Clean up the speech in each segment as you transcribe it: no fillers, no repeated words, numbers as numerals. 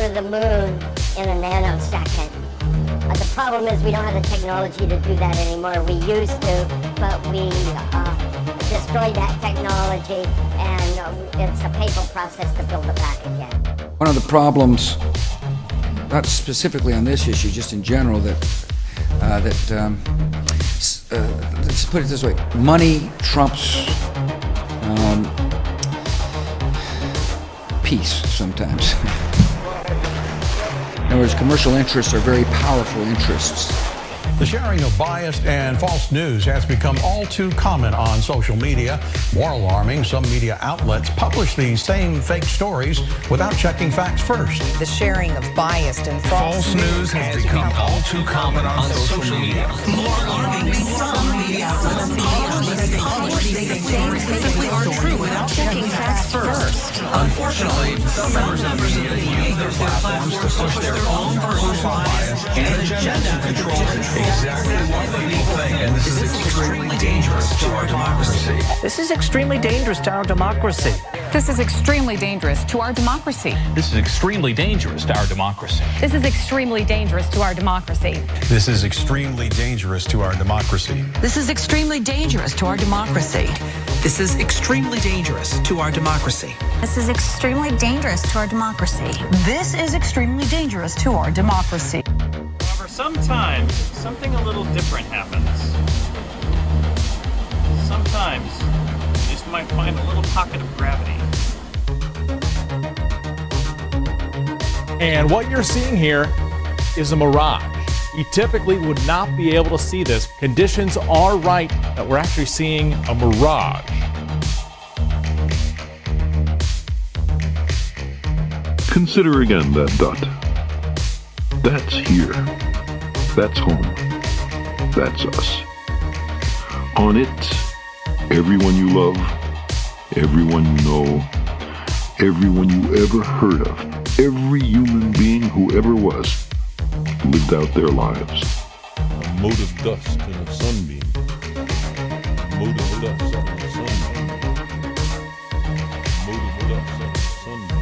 to the moon in a nanosecond. The problem is we don't have the technology to do that anymore. We used to, but we destroyed that technology, and it's a painful process to build it back again. One of the problems, not specifically on this issue, just in general, let's put it this way: money trumps peace sometimes. In other words, commercial interests are very powerful interests. The sharing of biased and false news has become all too common on social media. More alarming, some media outlets publish these same fake stories without checking facts first. The sharing of biased and false news has become all too common on social media. More alarming, some media outlets publish these same fake stories true without checking facts first. Unfortunately, some members of the media use their platforms to push their own personal bias and agenda to control exactly what people think, and this is extremely dangerous to our democracy. This is extremely dangerous to our democracy. This is extremely dangerous to our democracy. This is extremely dangerous to our democracy. This is extremely dangerous to our democracy. This is extremely dangerous to our democracy. This is extremely dangerous to our democracy. This is extremely dangerous to our democracy. This is extremely dangerous to our democracy. This is extremely dangerous to our democracy. However, sometimes something a little different happens. Sometimes you just might find a little pocket of gravity. And what you're seeing here is a mirage. You typically would not be able to see this. Conditions are right that we're actually seeing a mirage. Consider again that dot. That's here. That's home. That's us. On it, everyone you love, everyone you know, everyone you ever heard of, every human being who ever was, lived out their lives. A mote of dust in a sunbeam. A mote of dust in a sunbeam. A mote of dust in a sunbeam.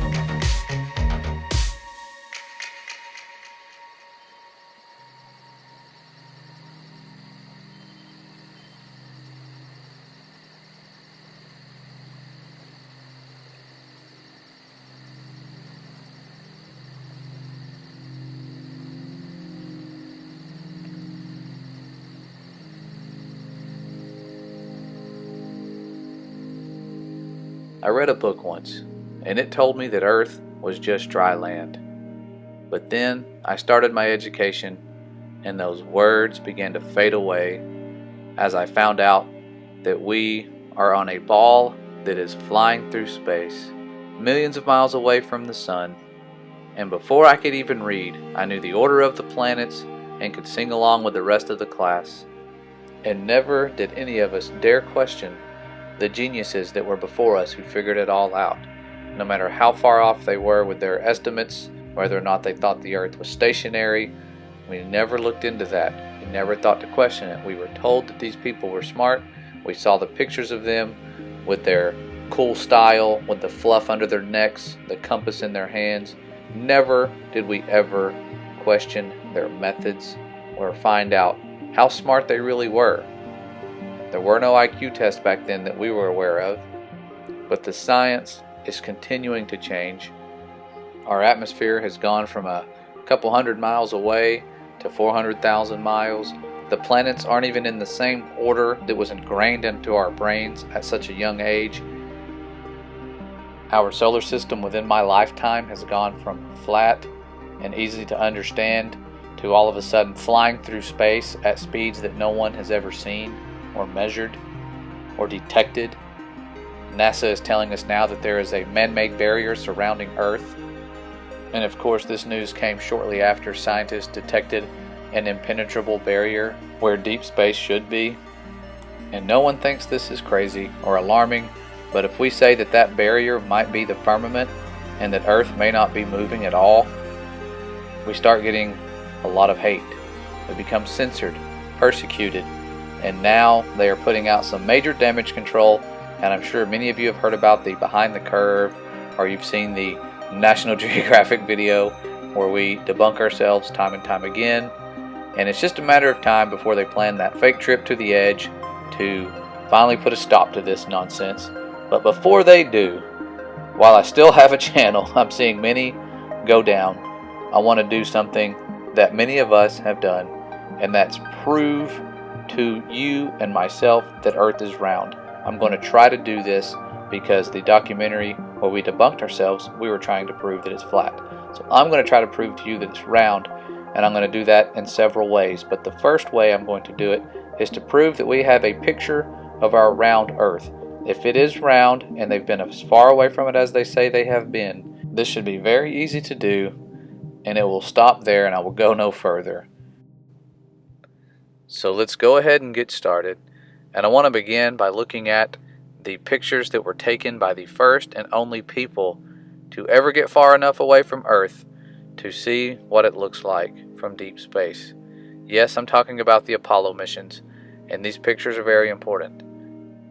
I read a book once, and it told me that Earth was just dry land. But then I started my education, and those words began to fade away as I found out that we are on a ball that is flying through space, millions of miles away from the sun. And before I could even read, I knew the order of the planets and could sing along with the rest of the class. And never did any of us dare question the geniuses that were before us who figured it all out, no matter how far off they were with their estimates, whether or not they thought the Earth was stationary. We never looked into that. We never thought to question it. We were told that these people were smart. We saw the pictures of them with their cool style, with the fluff under their necks, the compass in their hands. Never did we ever question their methods or find out how smart they really were. There were no IQ tests back then that we were aware of, but the science is continuing to change. Our atmosphere has gone from a couple hundred miles away to 400,000 miles. The planets aren't even in the same order that was ingrained into our brains at such a young age. Our solar system within my lifetime has gone from flat and easy to understand to all of a sudden flying through space at speeds that no one has ever seen or measured or detected. NASA is telling us now that there is a man-made barrier surrounding Earth. And of course, this news came shortly after scientists detected an impenetrable barrier where deep space should be. And no one thinks this is crazy or alarming, but if we say that that barrier might be the firmament and that Earth may not be moving at all, we start getting a lot of hate. We become censored, persecuted, and now they are putting out some major damage control. And I'm sure many of you have heard about the behind the curve, or you've seen the National Geographic video where we debunk ourselves time and time again, and it's just a matter of time before they plan that fake trip to the edge to finally put a stop to this nonsense. But before they do, while I still have a channel, I'm seeing many go down, I want to do something that many of us have done, and that's prove to you and myself that Earth is round. I'm going to try to do this because the documentary where we debunked ourselves, we were trying to prove that it's flat. So I'm going to try to prove to you that it's round, and I'm going to do that in several ways. But the first way I'm going to do it is to prove that we have a picture of our round Earth. If it is round and they've been as far away from it as they say they have been, this should be very easy to do, and it will stop there and I will go no further. So let's go ahead and get started. And I want to begin by looking at the pictures that were taken by the first and only people to ever get far enough away from Earth to see what it looks like from deep space. Yes, I'm talking about the Apollo missions, and these pictures are very important,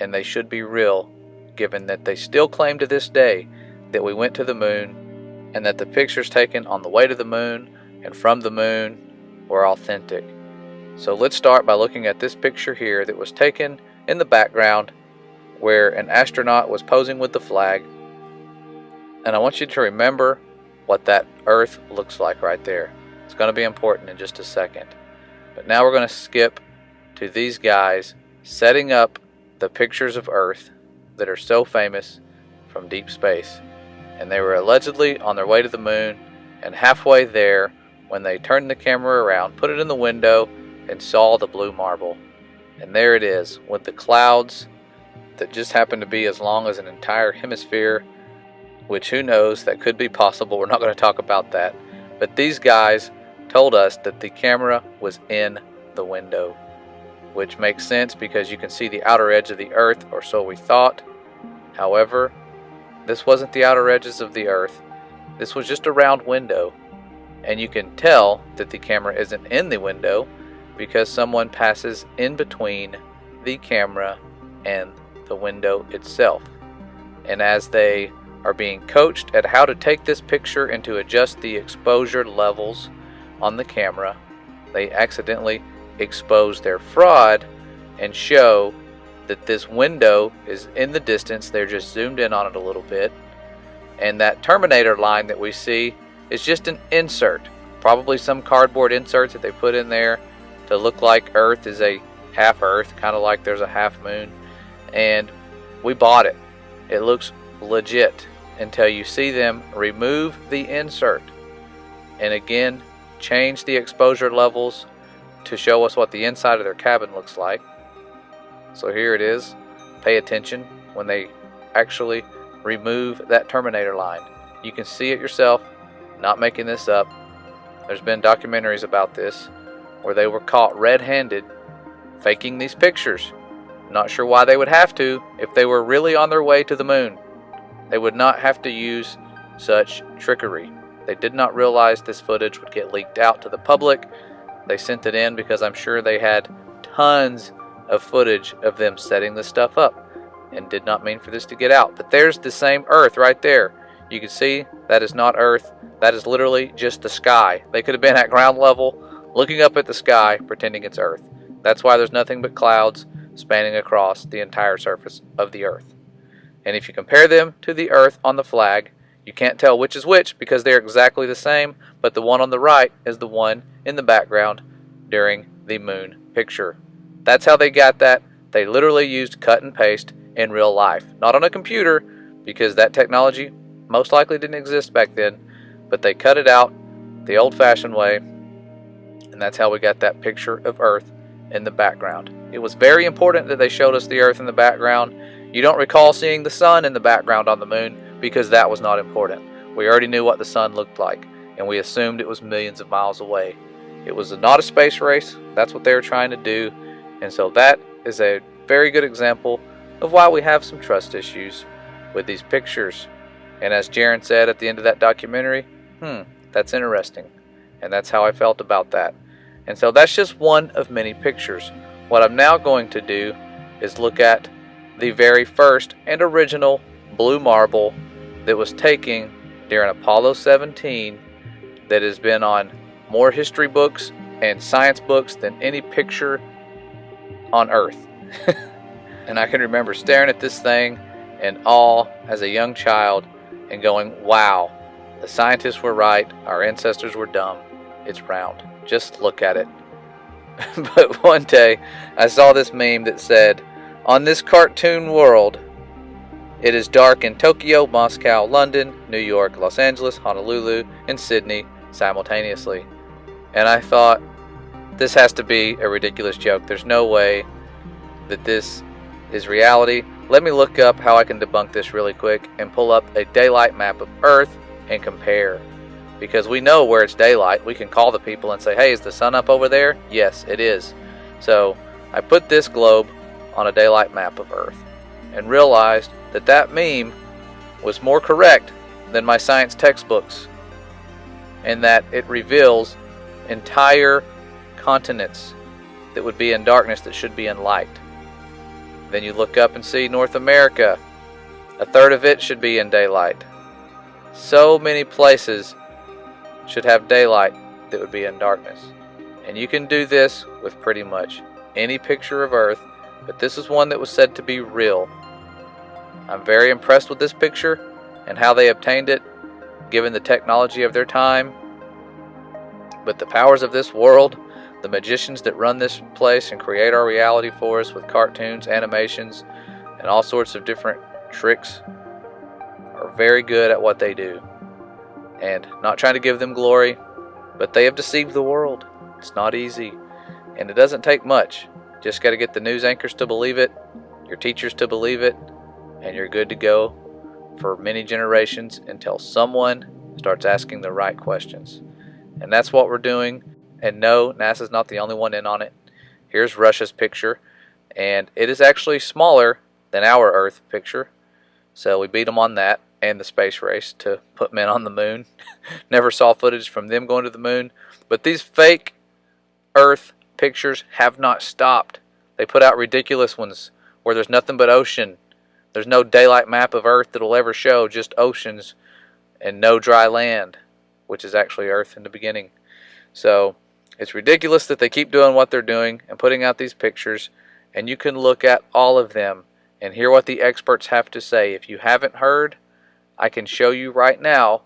and they should be real, given that they still claim to this day that we went to the moon, and that the pictures taken on the way to the moon and from the moon were authentic. So let's start by looking at this picture here that was taken in the background where an astronaut was posing with the flag. And I want you to remember what that Earth looks like right there. It's going to be important in just a second. But now we're going to skip to these guys setting up the pictures of Earth that are so famous from deep space. And they were allegedly on their way to the moon, and halfway there, when they turned the camera around, put it in the window, and saw the blue marble. And there it is, with the clouds that just happen to be as long as an entire hemisphere, which who knows, that could be possible. We're not going to talk about that. But these guys told us that the camera was in the window, which makes sense because you can see the outer edge of the Earth, or so we thought. However, this wasn't the outer edges of the Earth. This was just a round window. And you can tell that the camera isn't in the window because someone passes in between the camera and the window itself. And as they are being coached at how to take this picture and to adjust the exposure levels on the camera, they accidentally expose their fraud and show that this window is in the distance. They're just zoomed in on it a little bit, and that Terminator line that we see is just an insert, probably some cardboard insert that they put in there to look like Earth is a half Earth, kind of like there's a half moon. And we bought it. It looks legit until you see them remove the insert and again change the exposure levels to show us what the inside of their cabin looks like. So here it is. Pay attention when they actually remove that Terminator line. You can see it yourself, not making this up. There's been documentaries about this where they were caught red-handed faking these pictures. Not sure why they would have to if they were really on their way to the moon. They would not have to use such trickery. They did not realize this footage would get leaked out to the public. They sent it in because I'm sure they had tons of footage of them setting this stuff up and did not mean for this to get out. But there's the same Earth right there. You can see that is not Earth. That is literally just the sky. They could have been at ground level looking up at the sky pretending it's Earth. That's why there's nothing but clouds spanning across the entire surface of the Earth. And if you compare them to the Earth on the flag, you can't tell which is which because they're exactly the same, but the one on the right is the one in the background during the moon picture. That's how they got that. They literally used cut and paste in real life. Not on a computer, because that technology most likely didn't exist back then, but they cut it out the old-fashioned way, and that's how we got that picture of Earth in the background. It was very important that they showed us the Earth in the background. You don't recall seeing the sun in the background on the moon because that was not important. We already knew what the sun looked like, and we assumed it was millions of miles away. It was not a space race. That's what they were trying to do. And so that is a very good example of why we have some trust issues with these pictures. And as Jaron said at the end of that documentary, that's interesting. And that's how I felt about that. And so that's just one of many pictures. What I'm now going to do is look at the very first and original blue marble that was taken during Apollo 17 that has been on more history books and science books than any picture on Earth. And I can remember staring at this thing in awe as a young child and going, wow, the scientists were right, our ancestors were dumb. It's round. Just look at it. But one day, I saw this meme that said, on this cartoon world, it is dark in Tokyo, Moscow, London, New York, Los Angeles, Honolulu, and Sydney simultaneously. And I thought, this has to be a ridiculous joke. There's no way that this is reality. Let me look up how I can debunk this really quick and pull up a daylight map of Earth and compare. Because we know where it's daylight. We can call the people and say, hey, is the sun up over there? Yes, it is. So I put this globe on a daylight map of Earth and realized that that meme was more correct than my science textbooks, and that it reveals entire continents that would be in darkness that should be in light. Then you look up and see North America. A third of it should be in daylight. So many places should have daylight that would be in darkness. And you can do this with pretty much any picture of Earth, but this is one that was said to be real. I'm very impressed with this picture and how they obtained it, given the technology of their time. But the powers of this world, the magicians that run this place and create our reality for us with cartoons, animations, and all sorts of different tricks, are very good at what they do. And not trying to give them glory, but they have deceived the world. It's not easy, and it doesn't take much. Just got to get the news anchors to believe it, your teachers to believe it, and you're good to go for many generations until someone starts asking the right questions. And that's what we're doing. And no, NASA's not the only one in on it. Here's Russia's picture, and it is actually smaller than our Earth picture. So we beat them on that and the space race to put men on the moon. Never saw footage from them going to the moon. But these fake Earth pictures have not stopped. They put out ridiculous ones where there's nothing but ocean. There's no daylight map of Earth that'll ever show, just oceans and no dry land, which is actually Earth in the beginning. So it's ridiculous that they keep doing what they're doing and putting out these pictures, and you can look at all of them and hear what the experts have to say. If you haven't heard, I can show you right now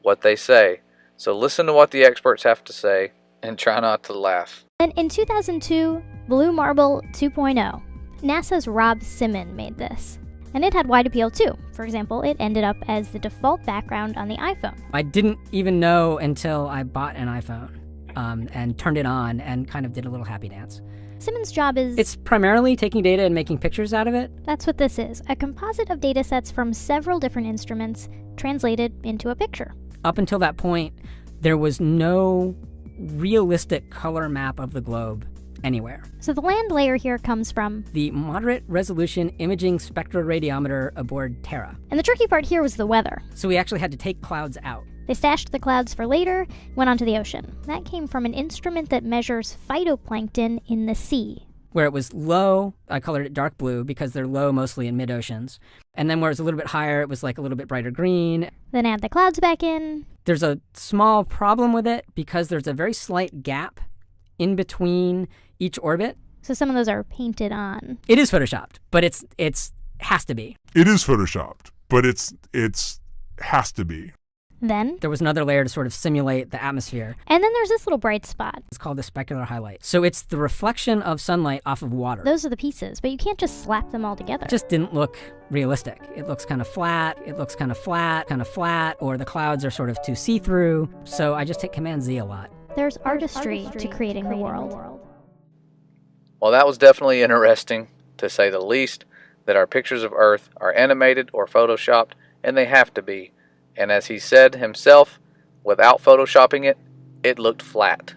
what they say. So listen to what the experts have to say and try not to laugh. And in 2002, Blue Marble 2.0, NASA's Rob Simon made this. And it had wide appeal too. For example, it ended up as the default background on the iPhone. I didn't even know until I bought an iPhone and turned it on and kind of did a little happy dance. Simon's job is... It's primarily taking data and making pictures out of it. That's what this is, a composite of data sets from several different instruments translated into a picture. Up until that point, there was no realistic color map of the globe anywhere. So the land layer here comes from the Moderate Resolution Imaging Spectroradiometer aboard Terra. And the tricky part here was the weather. So we actually had to take clouds out. They stashed the clouds for later, went onto the ocean. That came from an instrument that measures phytoplankton in the sea. Where it was low, I colored it dark blue because they're low mostly in mid-oceans. And then where it was a little bit higher, it was like a little bit brighter green. Then add the clouds back in. There's a small problem with it because there's a very slight gap in between each orbit. So some of those are painted on. It is photoshopped, but it's has to be. It is photoshopped, but it's has to be. Then there was another layer to sort of simulate the atmosphere. And then there's this little bright spot. It's called the specular highlight. So it's the reflection of sunlight off of water. Those are the pieces, but you can't just slap them all together. It just didn't look realistic. It looks kind of flat, it looks kind of flat, or the clouds are sort of too see-through. So I just hit Command Z a lot. There's artistry to creating the world. Well, that was definitely interesting, to say the least, that our pictures of Earth are animated or photoshopped, and they have to be. And as he said himself, without photoshopping it, it looked flat.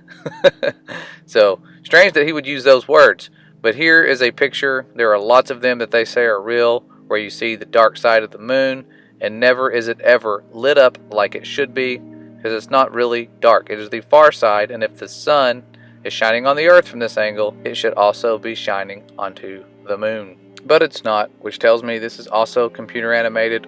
So, strange that he would use those words. But here is a picture, there are lots of them that they say are real, where you see the dark side of the moon, and never is it ever lit up like it should be, because it's not really dark. It is the far side, and if the sun is shining on the Earth from this angle, it should also be shining onto the moon. But it's not, which tells me this is also computer animated.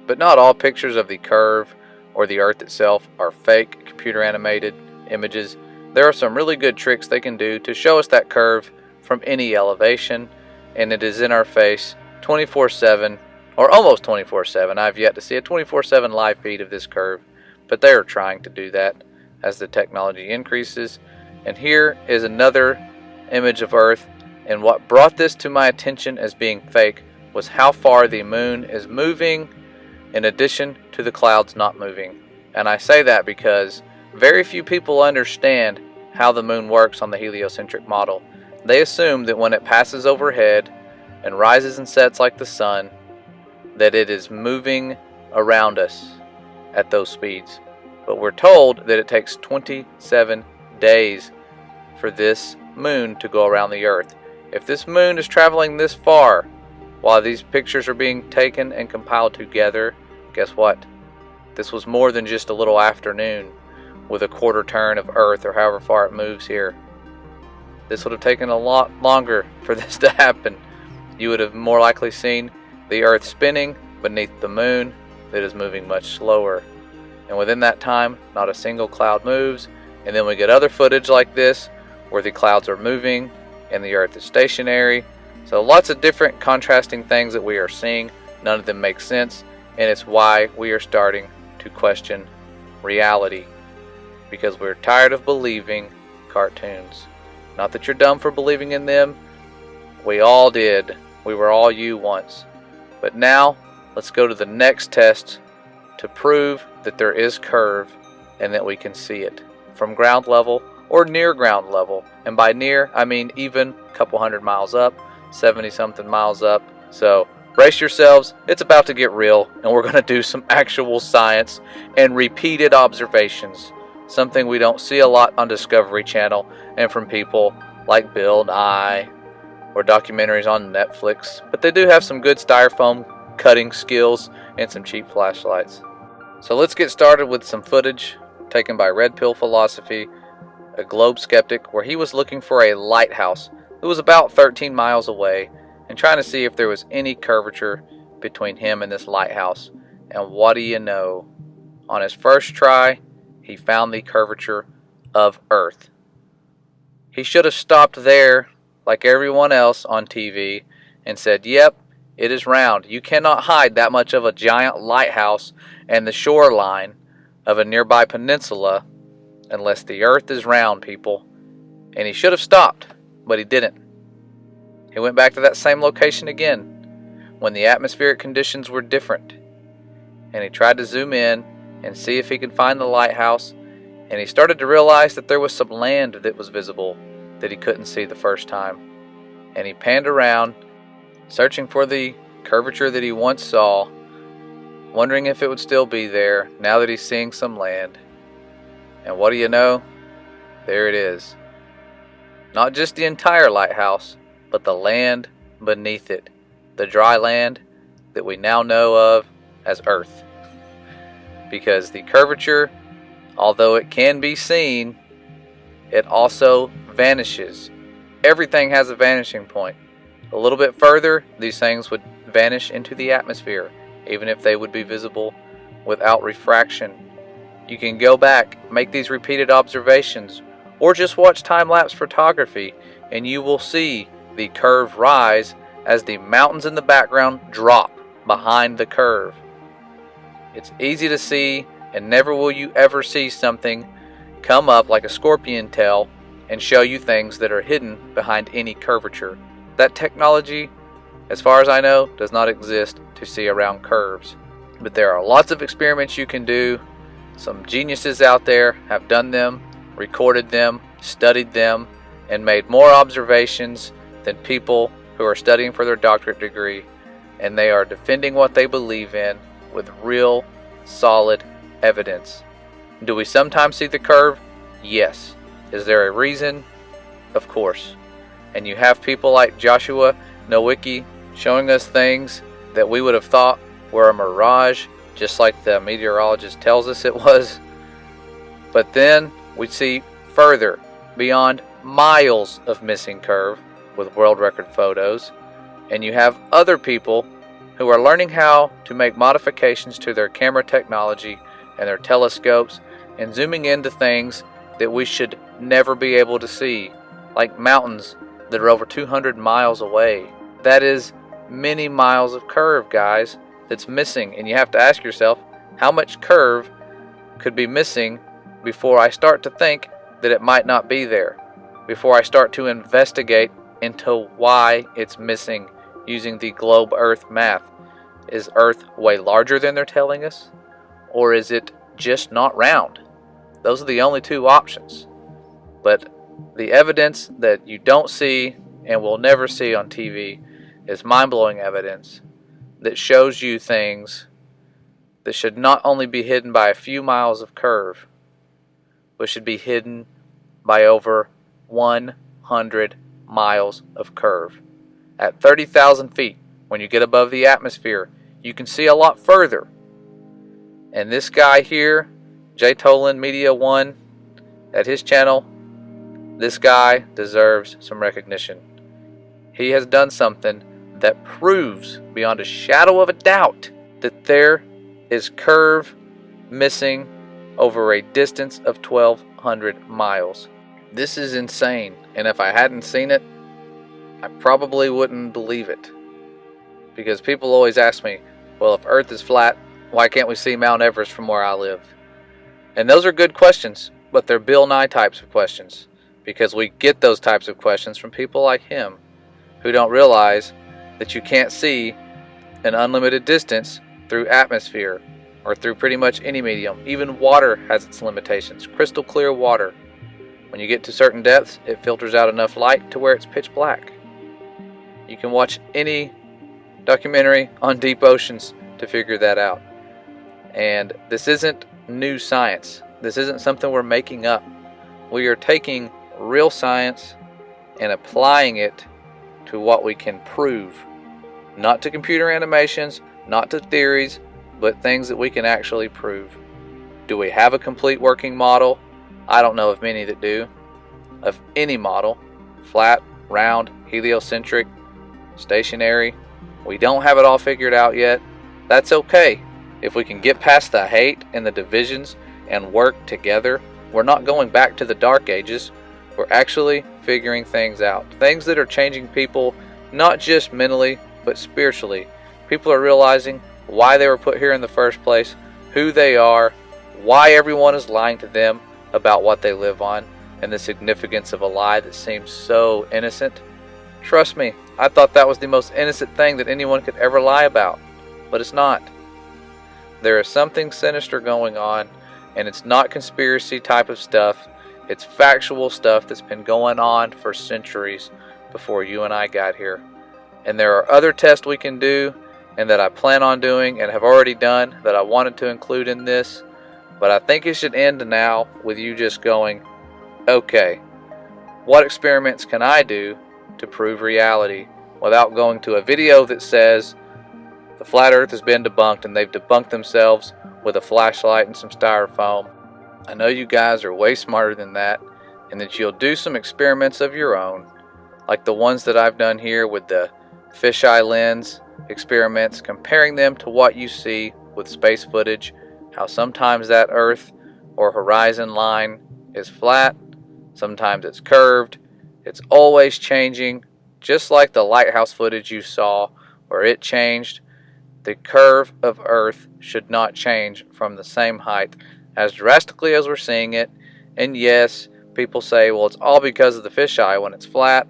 But not all pictures of the curve or the Earth itself are fake computer animated images, there are some really good tricks they can do to show us that curve from any elevation, and it is in our face 24/7, or almost 24/7. I've yet to see a 24/7 live feed of this curve, but they are trying to do that as the technology increases. And here is another image of Earth, and what brought this to my attention as being fake was how far the moon is moving in addition to the clouds not moving. And I say that because very few people understand how the moon works on the heliocentric model. They assume that when it passes overhead and rises and sets like the sun, that it is moving around us at those speeds. But we're told that it takes 27 days for this moon to go around the Earth. If this moon is traveling this far while these pictures are being taken and compiled together, guess what? This was more than just a little afternoon with a quarter turn of Earth or however far it moves here. This would have taken a lot longer for this to happen. You would have more likely seen the Earth spinning beneath the moon that is moving much slower. And within that time, not a single cloud moves. And then we get other footage like this where the clouds are moving and the Earth is stationary. So lots of different contrasting things that we are seeing. None of them make sense, and it's why we are starting to question reality, because we're tired of believing cartoons. Not that you're dumb for believing in them. We all did. We were all you once. But now, let's go to the next test to prove that there is curve and that we can see it from ground level or near ground level. And by near, I mean even a couple hundred miles up, 70 something miles up. So brace yourselves, it's about to get real, and we're going to do some actual science and repeated observations. Something we don't see a lot on Discovery Channel and from people like Bill Nye or documentaries on Netflix. But they do have some good styrofoam cutting skills and some cheap flashlights. So let's get started with some footage taken by Red Pill Philosophy, a globe skeptic, where he was looking for a lighthouse that was about 13 miles away and trying to see if there was any curvature between him and this lighthouse. And what do you know? On his first try, he found the curvature of Earth. He should have stopped there like everyone else on TV and said, yep, it is round. You cannot hide that much of a giant lighthouse and the shoreline of a nearby peninsula unless the Earth is round, people. And he should have stopped, but he didn't. He went back to that same location again when the atmospheric conditions were different. And he tried to zoom in and see if he could find the lighthouse. And he started to realize that there was some land that was visible that he couldn't see the first time. And he panned around, searching for the curvature that he once saw, wondering if it would still be there now that he's seeing some land. And what do you know? There it is. Not just the entire lighthouse, but the land beneath it. The dry land that we now know of as Earth. Because the curvature, although it can be seen, it also vanishes. Everything has a vanishing point. A little bit further, these things would vanish into the atmosphere, even if they would be visible without refraction. You can go back, make these repeated observations, or just watch time-lapse photography, and you will see the curve rise as the mountains in the background drop behind the curve. It's easy to see, and never will you ever see something come up like a scorpion tail and show you things that are hidden behind any curvature. That technology, as far as I know, does not exist to see around curves. But there are lots of experiments you can do. Some geniuses out there have done them, recorded them, studied them, and made more observations than people who are studying for their doctorate degree. And they are defending what they believe in with real, solid evidence. Do we sometimes see the curve? Yes. Is there a reason? Of course. And you have people like Joshua Nowicki showing us things that we would have thought were a mirage, just like the meteorologist tells us it was. But then we see further, beyond miles of missing curve with world record photos, and you have other people who are learning how to make modifications to their camera technology and their telescopes and zooming into things that we should never be able to see, like mountains that are over 200 miles away. That is many miles of curve, guys, that's missing. And you have to ask yourself, how much curve could be missing before I start to think that it might not be there, before I start to investigate into why it's missing using the globe Earth math. Is Earth way larger than they're telling us? Or is it just not round? Those are the only two options. But the evidence that you don't see and will never see on TV is mind-blowing evidence that shows you things that should not only be hidden by a few miles of curve, but should be hidden by over 100 miles of curve. At 30,000 feet, when you get above the atmosphere, you can see a lot further. And this guy here, Jay Tolan Media One, at his channel, this guy deserves some recognition. He has done something that proves beyond a shadow of a doubt that there is curve missing over a distance of 1,200 miles. This is insane, and if I hadn't seen it, I probably wouldn't believe it. Because people always ask me, well, if Earth is flat, why can't we see Mount Everest from where I live? And those are good questions, but they're Bill Nye types of questions, because we get those types of questions from people like him, who don't realize that you can't see an unlimited distance through atmosphere, or through pretty much any medium. Even water has its limitations. Crystal clear water, when you get to certain depths, it filters out enough light to where it's pitch black. You can watch any documentary on deep oceans to figure that out. And this isn't new science. This isn't something we're making up. We are taking real science and applying it to what we can prove. Not to computer animations, not to theories, but things that we can actually prove. Do we have a complete working model? I don't know of many that do. Of any model, flat, round, heliocentric, stationary, we don't have it all figured out yet. That's okay. If we can get past the hate and the divisions and work together, we're not going back to the dark ages. We're actually figuring things out. Things that are changing people, not just mentally, but spiritually. People are realizing why they were put here in the first place, who they are, why everyone is lying to them about what they live on, and the significance of a lie that seems so innocent. Trust me, I thought that was the most innocent thing that anyone could ever lie about, but it's not. There is something sinister going on, and it's not conspiracy type of stuff. It's factual stuff that's been going on for centuries before you and I got here. And there are other tests we can do, and that I plan on doing and have already done, that I wanted to include in this. But I think it should end now with you just going, okay, what experiments can I do to prove reality, without going to a video that says the flat earth has been debunked and they've debunked themselves with a flashlight and some styrofoam. I know you guys are way smarter than that, and that you'll do some experiments of your own, like the ones that I've done here with the fisheye lens experiments, comparing them to what you see with space footage, how sometimes that earth or horizon line is flat, sometimes it's curved. It's always changing, just like the lighthouse footage you saw where it changed. The curve of Earth should not change from the same height as drastically as we're seeing it. And yes, people say, well, it's all because of the fisheye when it's flat,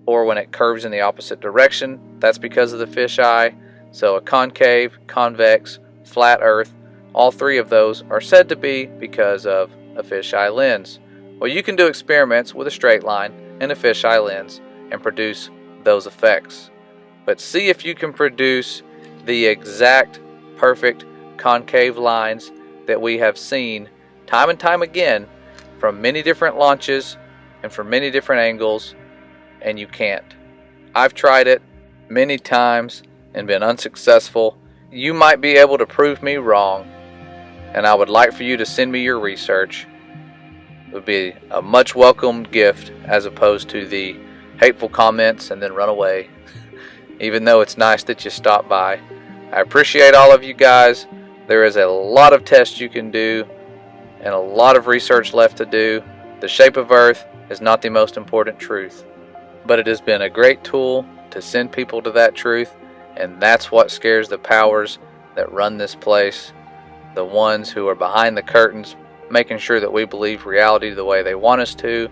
or when it curves in the opposite direction, that's because of the fisheye. So a concave, convex, flat Earth, all three of those are said to be because of a fisheye lens. Well, you can do experiments with a straight line and a fisheye lens and produce those effects. But see if you can produce the exact perfect concave lines that we have seen time and time again from many different launches and from many different angles, and you can't. I've tried it many times and been unsuccessful. You might be able to prove me wrong, and I would like for you to send me your research. It would be a much welcomed gift as opposed to the hateful comments and then run away, even though it's nice that you stopped by. I appreciate all of you guys. There is a lot of tests you can do and a lot of research left to do. The shape of Earth is not the most important truth, but it has been a great tool to send people to that truth, and that's what scares the powers that run this place, the ones who are behind the curtains, making sure that we believe reality the way they want us to.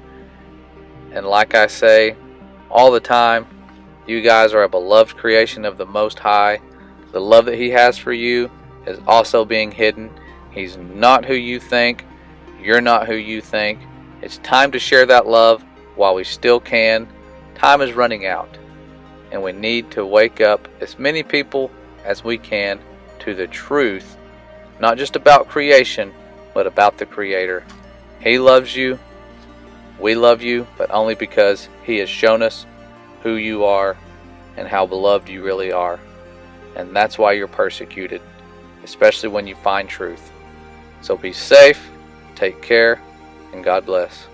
And like I say all the time, you guys are a beloved creation of the Most High. The love that He has for you is also being hidden. He's not who you think. You're not who you think. It's time to share that love while we still can. Time is running out, and we need to wake up as many people as we can to the truth, not just about creation, but about the Creator. He loves you. We love you, but only because He has shown us who you are and how beloved you really are. And that's why you're persecuted, especially when you find truth. So be safe, take care, and God bless.